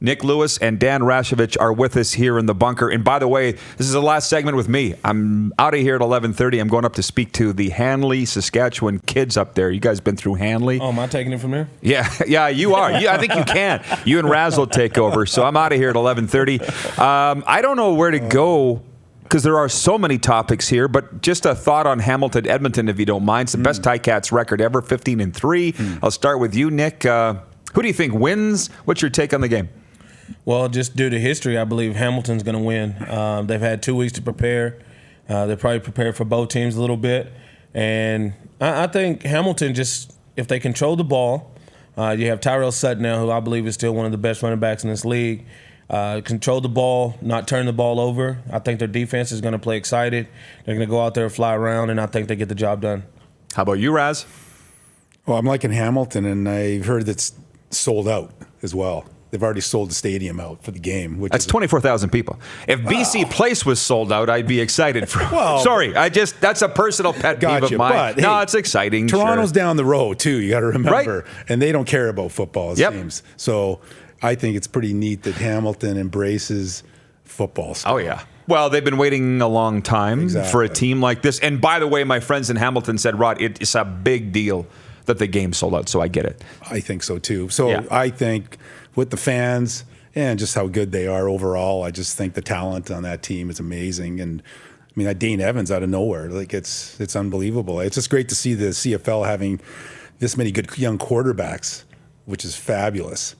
Nick Lewis and Dan Rashovich are with us here in the bunker. And by the way, this is the last segment with me. I'm out of here at 11:30. I'm going up to speak to the Hanley, Saskatchewan kids up there. You guys been through Hanley? Oh, am I taking it from here? Yeah, you are. I think you can. You and Raz will take over. So I'm out of here at 11:30. I don't know where to go, because there are so many topics here, but just a thought on Hamilton, Edmonton, if you don't mind. It's the best Ticats record ever, 15-3. I'll start with you, Nick. Who do you think wins? What's your take on the game? Well, just due to history, I believe Hamilton's going to win. They've had 2 weeks to prepare. They're probably prepared for both teams a little bit. And I think Hamilton just, if they control the ball, you have Tyrell Sutton now, who I believe is still one of the best running backs in this league. Control the ball, not turn the ball over. I think their defense is going to play excited. They're going to go out there and fly around, and I think they get the job done. How about you, Raz? Well, I'm liking Hamilton, and I've heard it's sold out as well. They've already sold the stadium out for the game. That's 24,000 people. If BC Place was sold out, I'd be excited. Sorry, that's a personal pet peeve of mine. But, no, hey, it's exciting. Toronto's sure. down the road, too. You got to remember. Right. And they don't care about football, it seems. So I think it's pretty neat that Hamilton embraces football. Oh, yeah. Well, they've been waiting a long time for a team like this. And by the way, my friends in Hamilton said, Rod, it's a big deal that the game sold out, so I get it. I think so, too. So I think with the fans and just how good they are overall, I just think the talent on that team is amazing. And, I mean, that Dane Evans out of nowhere, it's unbelievable. It's just great to see the CFL having this many good young quarterbacks, which is fabulous.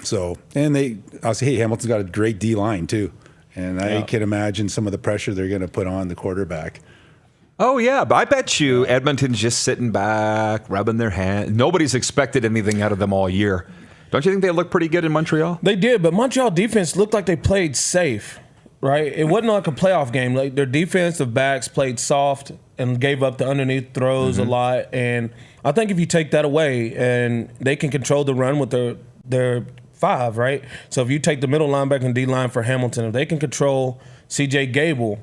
So, and I'll say, hey, Hamilton's got a great D-line, too. And I can imagine some of the pressure they're going to put on the quarterback. Oh, yeah. But I bet you Edmonton's just sitting back, rubbing their hands. Nobody's expected anything out of them all year. Don't you think they look pretty good in Montreal? They did, but Montreal defense looked like they played safe, right? It wasn't like a playoff game. Like their defensive backs played soft and gave up the underneath throws a lot. And I think if you take that away, and they can control the run with their five, right? So if you take the middle linebacker and D-line for Hamilton, if they can control C.J. Gable,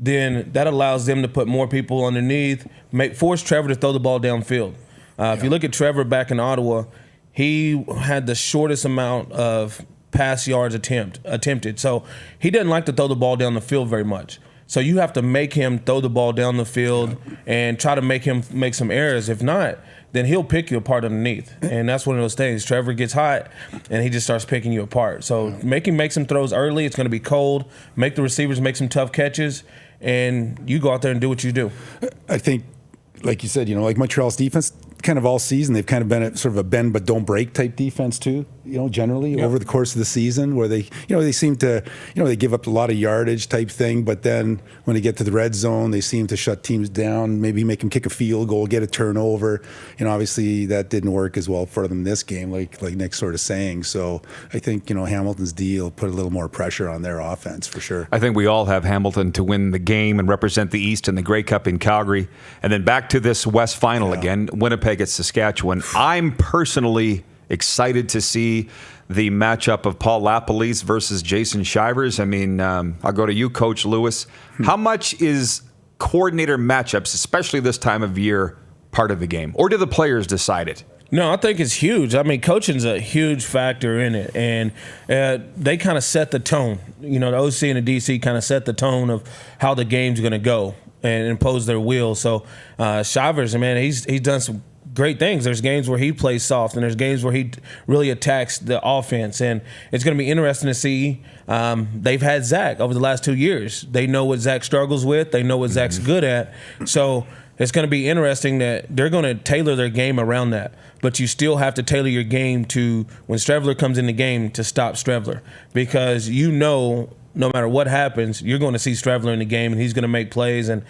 then that allows them to put more people underneath, force Trevor to throw the ball downfield. If you look at Trevor back in Ottawa, he had the shortest amount of pass yards attempted. So he doesn't like to throw the ball down the field very much. So you have to make him throw the ball down the field and try to make him make some errors. If not, then he'll pick you apart underneath. And that's one of those things. Trevor gets hot, and he just starts picking you apart. So make some throws early. It's going to be cold. Make the receivers make some tough catches, and you go out there and do what you do. I think, like you said, like Montreal's defense, kind of all season, they've kind of been sort of a bend but don't break type defense too, generally over the course of the season, where they seem to, they give up a lot of yardage type thing, but then when they get to the red zone, they seem to shut teams down, maybe make them kick a field goal, get a turnover. Obviously that didn't work as well for them this game, like Nick's sort of saying. So I think, Hamilton's deal put a little more pressure on their offense for sure. I think we all have Hamilton to win the game and represent the East in the Grey Cup in Calgary. And then back to this West final again, Winnipeg at Saskatchewan. I'm personally excited to see the matchup of Paul LaPolice versus Jason Shivers. I mean, I'll go to you, Coach Lewis. How much is coordinator matchups, especially this time of year, part of the game? Or do the players decide it? No, I think it's huge. I mean, coaching's a huge factor in it, and they kind of set the tone. The OC and the DC kind of set the tone of how the game's going to go and impose their will. So Shivers, man, he's done some great things. There's games where he plays soft, and there's games where he really attacks the offense. And it's going to be interesting to see. They've had Zach over the last 2 years. They know what Zach struggles with. They know what Zach's good at. So it's going to be interesting that they're going to tailor their game around that. But you still have to tailor your game to when Strevler comes in the game to stop Strevler, because no matter what happens, you're going to see Strevler in the game, and he's going to make plays. And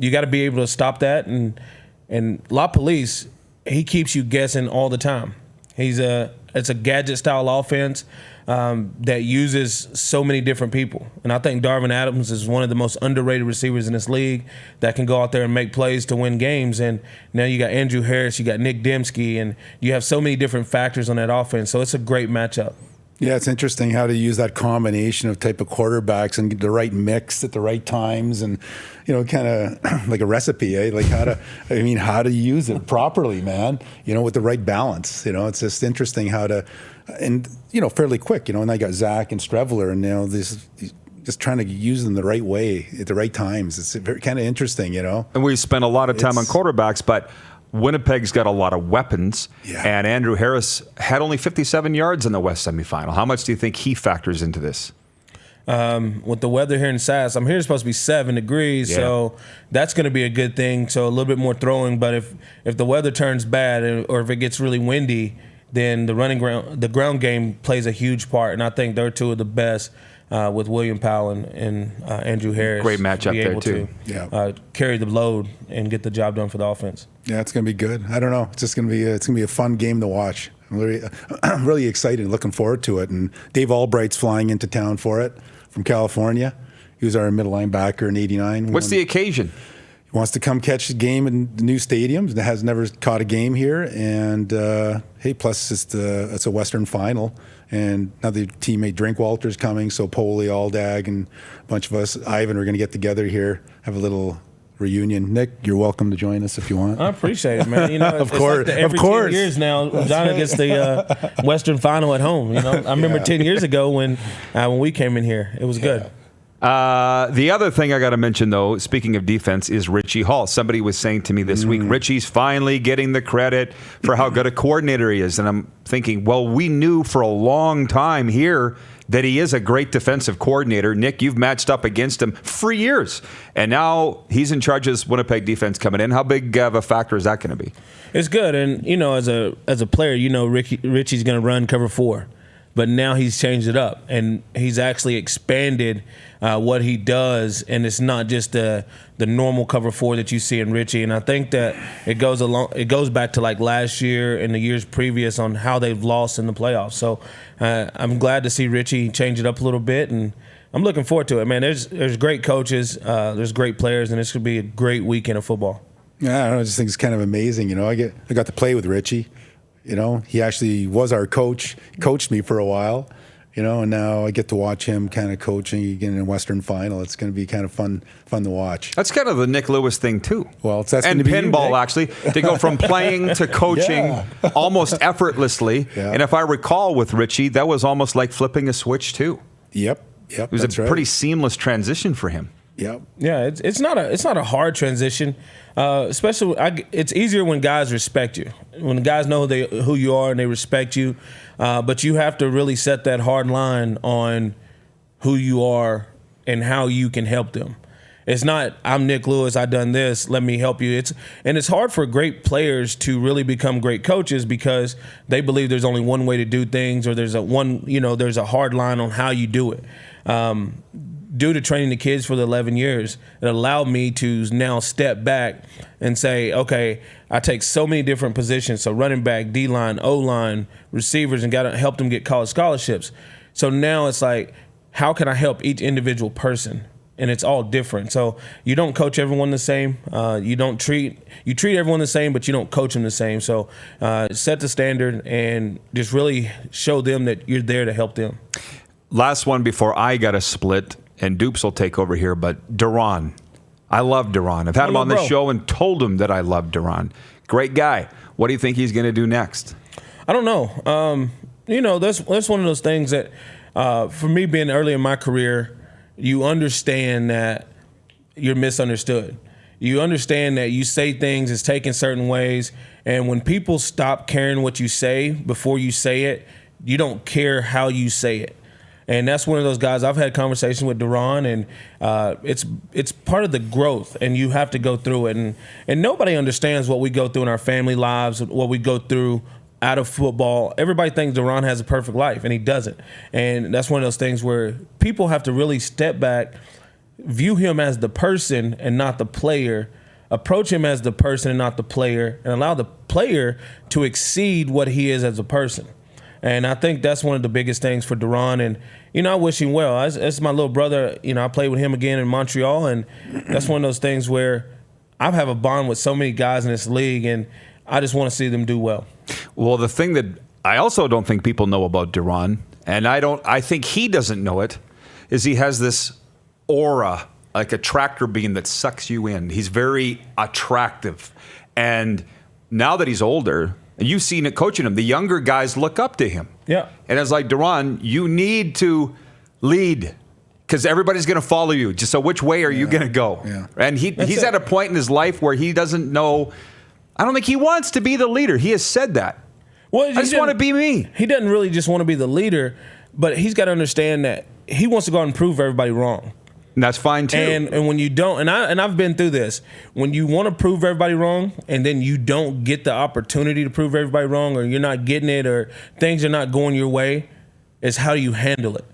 you got to be able to stop that. And LaPolice, he keeps you guessing all the time. It's a gadget-style offense that uses so many different people. And I think Darvin Adams is one of the most underrated receivers in this league that can go out there and make plays to win games. And now you got Andrew Harris, you got Nick Dembski, and you have so many different factors on that offense. So it's a great matchup. Yeah, it's interesting how to use that combination of type of quarterbacks and get the right mix at the right times, and kind of like a recipe, like how to use it properly, man. With the right balance. It's just interesting how to and fairly quick. And I got Zach and Strevler, and this. Just trying to use them the right way at the right times. It's very kind of interesting, And we spent a lot of time on quarterbacks, but Winnipeg's got a lot of weapons. Yeah. And Andrew Harris had only 57 yards in the West semifinal. How much do you think he factors into this? With the weather here in Sass, I'm here it's supposed to be 7 degrees, so that's going to be a good thing. So a little bit more throwing, but if the weather turns bad or if it gets really windy, then the ground game plays a huge part. And I think they're two of the best. With William Powell and Andrew Harris. Great matchup there, too. Carry the load and get the job done for the offense. Yeah, it's going to be good. I don't know. It's just going to be a fun game to watch. I'm really excited, looking forward to it. And Dave Albright's flying into town for it from California. He was our middle linebacker in '89. What's the occasion? He wants to come catch the game in the new stadium. Has never caught a game here. And, plus it's a Western final. And another teammate, Drinkwalter's coming, so Poley, Aldag, and a bunch of us, Ivan, are going to get together here, have a little reunion. Nick, you're welcome to join us if you want. I appreciate it, man. Of course, like every 10 years now, Johnny gets the Western Final at home. I remember 10 years ago when we came in here. It was good. The other thing I got to mention, though, speaking of defense, is Richie Hall. Somebody was saying to me this week, Richie's finally getting the credit for how good a coordinator he is. And I'm thinking, well, we knew for a long time here that he is a great defensive coordinator. Nick, you've matched up against him for years. And now he's in charge of this Winnipeg defense coming in. How big of a factor is that going to be? It's good. And, as a player, Richie's going to run cover 4. But now he's changed it up, and he's actually expanded what he does, and it's not just the normal cover 4 that you see in Richie. And I think that it goes back to like last year and the years previous on how they've lost in the playoffs. So I'm glad to see Richie change it up a little bit, and I'm looking forward to it, man. There's great coaches, there's great players, and this could be a great weekend of football. Yeah, I don't know, I just think it's kind of amazing. I got to play with Richie. He actually was our coach, coached me for a while, and now I get to watch him kind of coaching again in Western Final. It's going to be kind of fun to watch. That's kind of the Nick Lewis thing, too. Well, that's and pinball, actually, to go from playing to coaching almost effortlessly. Yeah. And if I recall with Richie, that was almost like flipping a switch, too. Yep. It was a pretty seamless transition for him. Yep. Yeah, it's not a hard transition. Especially, it's easier when guys respect you. When the guys know who you are and they respect you. But you have to really set that hard line on who you are and how you can help them. It's not, I'm Nick Lewis, I done this, let me help you. It's hard for great players to really become great coaches because they believe there's only one way to do things, or there's a hard line on how you do it. Due to training the kids for the 11 years, it allowed me to now step back and say, okay, I take so many different positions, so running back, D-line, O-line, receivers, and got to help them get college scholarships. So now it's like, how can I help each individual person? And it's all different. So you don't coach everyone the same. You treat everyone the same, but you don't coach them the same. So set the standard and just really show them that you're there to help them. Last one before I got a split. And Dupes will take over here, but Duran. I love Duran. I've had him on the show and told him that I love Duran. Great guy. What do you think he's going to do next? I don't know. That's one of those things that, for me being early in my career, you understand that you're misunderstood. You understand that you say things, it's taken certain ways, and when people stop caring what you say before you say it, you don't care how you say it. And that's one of those guys. I've had conversations with Duran, and it's part of the growth, and you have to go through it. And nobody understands what we go through in our family lives, what we go through out of football. Everybody thinks Duran has a perfect life, and he doesn't. And that's one of those things where people have to really step back, view him as the person and not the player, approach him as the person and not the player, and allow the player to exceed what he is as a person. And I think that's one of the biggest things for Duran. And, I wish him well. As my little brother, I played with him again in Montreal. And that's one of those things where I have a bond with so many guys in this league, and I just want to see them do well. Well, the thing that I also don't think people know about Duran, and I think he doesn't know it, is he has this aura, like a tractor beam that sucks you in. He's very attractive. And now that he's older, And you've seen it coaching him. The younger guys look up to him. Yeah. And it's like, Duran, you need to lead because everybody's going to follow you. So which way are you going to go? Yeah. And he's at a point in his life where he doesn't know. I don't think he wants to be the leader. He has said that. Well, I just want to be me. He doesn't really just want to be the leader, but he's got to understand that he wants to go out and prove everybody wrong. And that's fine too. And when you don't, and I've been through this, when you want to prove everybody wrong, and then you don't get the opportunity to prove everybody wrong, or you're not getting it, or things are not going your way, is how you handle it.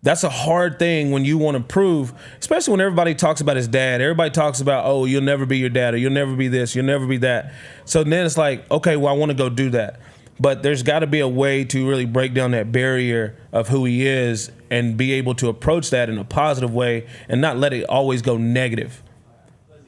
That's a hard thing when you want to prove, especially when everybody talks about his dad. Everybody talks about, oh, you'll never be your dad, or you'll never be this, you'll never be that. So then it's like, okay, well, I want to go do that. But there's got to be a way to really break down that barrier of who he is and be able to approach that in a positive way and not let it always go negative.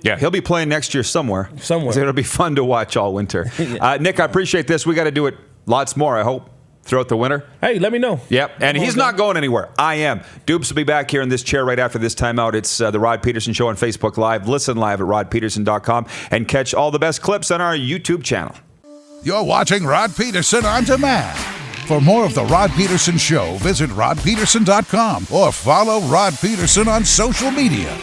Yeah, he'll be playing next year somewhere. Somewhere. It'll be fun to watch all winter. Nick, I appreciate this. We got to do it lots more, I hope, throughout the winter. Hey, let me know. Yep, and he's not going anywhere. I am. Dupes will be back here in this chair right after this timeout. It's the Rod Pedersen Show on Facebook Live. Listen live at rodpedersen.com and catch all the best clips on our YouTube channel. You're watching Rod Pedersen On Demand. For more of The Rod Pedersen Show, visit rodpedersen.com or follow Rod Pedersen on social media.